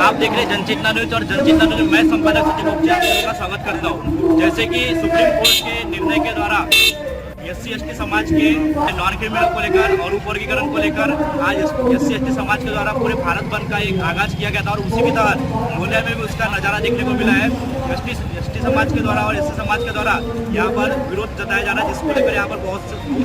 आप देख रहे हैं जनचेतना न्यूज और जनचेतना न्यूज में मैं संपादक सचिव उपचार का स्वागत करता हूं। जैसे कि सुप्रीम कोर्ट के निर्णय के द्वारा SC/ST समाज के नॉन क्रिमिनल को लेकर और उपवर्गीकरण को लेकर आज SC/ST समाज के द्वारा पूरे भारत बंद का एक आगाज किया गया था और उसी के तहत गोंदिया में भी उसका नज़ारा देखने को मिला है। ST समाज के द्वारा और SC समाज के द्वारा यहाँ पर विरोध जताया जा रहा है, जिसको लेकर यहाँ पर बहुत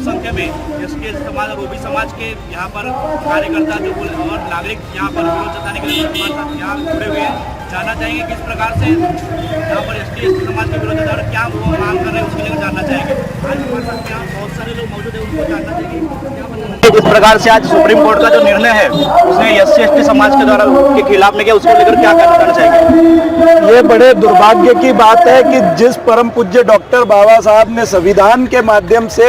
संख्या में ST समाज और OBC समाज के यहाँ पर कार्यकर्ता जो और नागरिक यहाँ पर विरोध जताने के लिए यहाँ जुड़े हुए हैं। जानना चाहेंगे किस प्रकार से यहाँ पर ST समाज के विरोध जता रहे क्या वो मांग कर रहे हैं, उसके लिए जानना चाहेंगे। आज हमारे साथ यहाँ बहुत सारे लोग मौजूद है, उनको जानना चाहिए किस प्रकार से आज सुप्रीम कोर्ट का जो निर्णय है उसने SC/ST समाज के द्वारा के खिलाफ में किया, उसको लेकर क्या कहना चाहेंगे। ये बड़े दुर्भाग्य की बात है कि जिस परम पूज्य डॉक्टर बाबा साहब ने संविधान के माध्यम से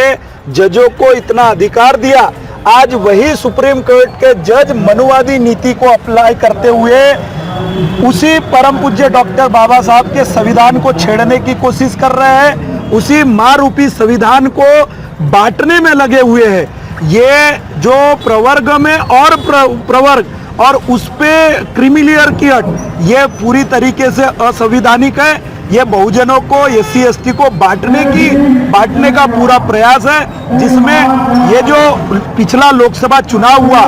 जजों को इतना अधिकार दिया, आज वही सुप्रीम कोर्ट के जज मनुवादी नीति को अप्लाई करते हुए उसी परम पूज्य डॉक्टर बाबा साहब के संविधान को छेड़ने की कोशिश कर रहे हैं, उसी मां रूपी संविधान को बांटने में लगे हुए हैं। ये जो प्रवर्ग में और प्रवर्ग और उस पे क्रीमिलियर की हट, ये पूरी तरीके से असंवैधानिक है। ये बहुजनों को SC/ST को बांटने का पूरा प्रयास है, जिसमें ये जो पिछला लोकसभा चुनाव हुआ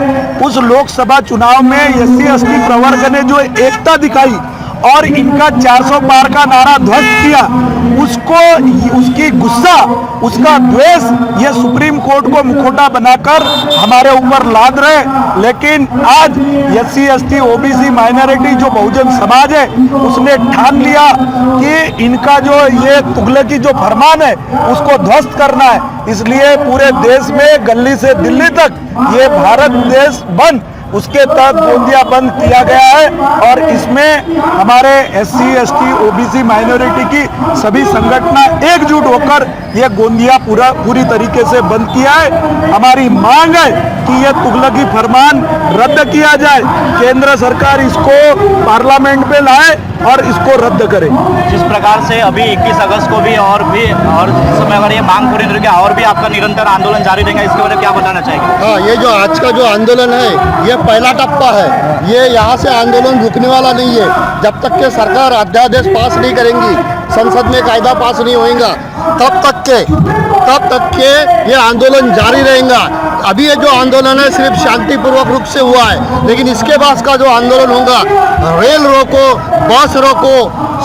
उस लोकसभा चुनाव में SC/ST प्रवर्ग ने जो एकता दिखाई और इनका 400 पार का नारा ध्वस्त किया, उसकी गुस्सा, उसका द्वेष ये सुप्रीम कोर्ट को मुखौटा बनाकर हमारे ऊपर लाद रहे। लेकिन आज SC/ST OBC माइनॉरिटी जो बहुजन समाज है उसने ठान लिया कि इनका जो ये तुगलकी जो फरमान है उसको ध्वस्त करना है। इसलिए पूरे देश में गली से दिल्ली तक ये भारत देश बंद, उसके तहत गोंदिया बंद किया गया है और इसमें हमारे SC/ST OBC माइनॉरिटी की सभी संगठन एकजुट होकर ये गोंदिया पूरी तरीके से बंद किया है। हमारी मांग है कि ये तुगलकी फरमान रद्द किया जाए, केंद्र सरकार इसको पार्लियामेंट में लाए और इसको रद्द करे। जिस प्रकार से अभी 21 अगस्त को भी और इस समय अगर ये मांग पूरी नहीं और भी आपका निरंतर आंदोलन जारी रहेगा, इसके बारे में क्या बताना चाहेंगे। हाँ, ये जो आज का जो आंदोलन है ये पहला टप्पा है, ये यहाँ से आंदोलन रुकने वाला नहीं है। जब तक के सरकार अध्यादेश पास नहीं करेंगी, संसद में कायदा पास नहीं होगा, तब तक के ये आंदोलन जारी रहेगा। अभी ये जो आंदोलन है सिर्फ शांतिपूर्वक रूप से हुआ है, लेकिन इसके बाद का जो आंदोलन होगा, रेल रोको, बस रोको,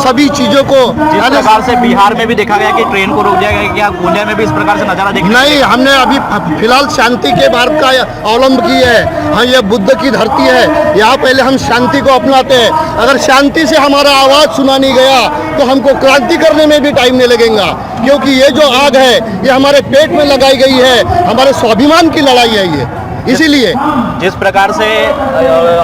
सभी चीजों को जिस प्रकार से बिहार में भी देखा गया कि ट्रेन को रोक दिया गया, क्या गोंदिया में भी इस प्रकार से नजारा देखने नहीं, हमने अभी फिलहाल शांति के मार्ग का अवलंब की है। हाँ, ये बुद्ध की धरती है, यहाँ पहले हम शांति को अपनाते हैं। अगर शांति से हमारा आवाज़ सुना नहीं गया तो हमको क्रांति करने में भी टाइम नहीं लगेगा, क्योंकि ये जो आग है ये हमारे पेट में लगाई गई है, हमारे स्वाभिमान की लड़ाई है ये। इसीलिए जिस प्रकार से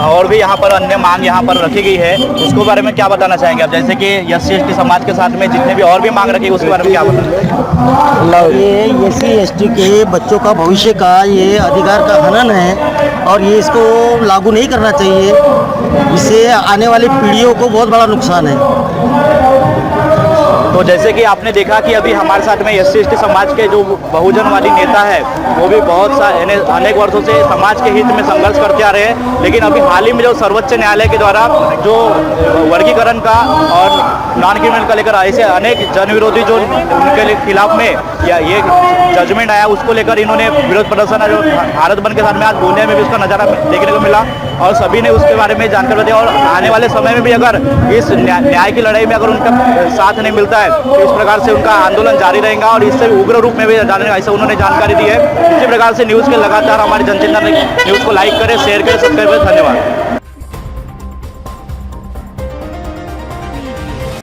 और भी यहाँ पर अन्य मांग यहाँ पर रखी गई है, उसके बारे में क्या बताना चाहेंगे आप। जैसे कि SC/ST समाज के साथ में जितने भी और भी मांग रखी है उसके बारे में क्या बताना। ये SC/ST के बच्चों का भविष्य का ये अधिकार का हनन है और ये इसको लागू नहीं करना चाहिए, इससे आने वाली पीढ़ियों को बहुत बड़ा नुकसान है। तो जैसे कि आपने देखा कि अभी हमारे साथ में SC/ST समाज के जो बहुजनवादी नेता है वो भी बहुत अनेक वर्षों से समाज के हित में संघर्ष करते आ रहे हैं, लेकिन अभी हाल ही में जो सर्वोच्च न्यायालय के द्वारा जो वर्गीकरण का और नॉन क्रिमिनल का लेकर ऐसे अनेक जनविरोधी जो उनके खिलाफ में ये जजमेंट आया, उसको लेकर इन्होंने विरोध प्रदर्शन जो भारत बंद के साथ में आज गोंदिया में भी उसका नज़ारा देखने को मिला और सभी ने उसके बारे में जानकारी दी। और आने वाले समय में भी अगर इस न्याय की लड़ाई में अगर उनका साथ नहीं मिलता है तो इस प्रकार से उनका आंदोलन जारी रहेगा और इससे उग्र रूप में भी जाने ऐसा उन्होंने जानकारी दी है। इसी प्रकार से न्यूज़ के लगातार हमारी जनचेतना न्यूज़ को लाइक करें, शेयर करें, सब्सक्राइब करें। धन्यवाद।